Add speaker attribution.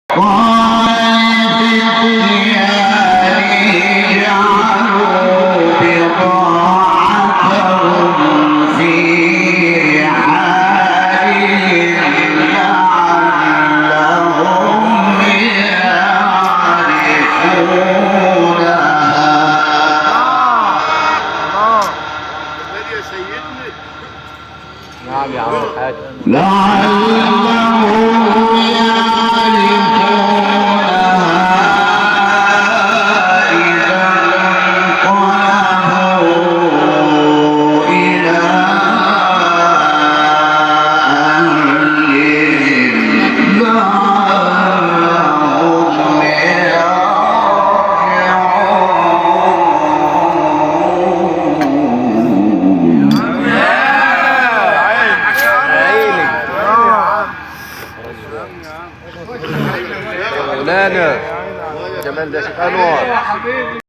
Speaker 1: قال الفتيان اجعلوا بضاعتهم في رحالهم لعلهم يعرفونها.
Speaker 2: نعم يا عم الحاج.
Speaker 1: لعلهم يعرفونها إذا انقلبوا إلى أهلهم لعلهم
Speaker 2: مولانا جمال ده شيخ انور.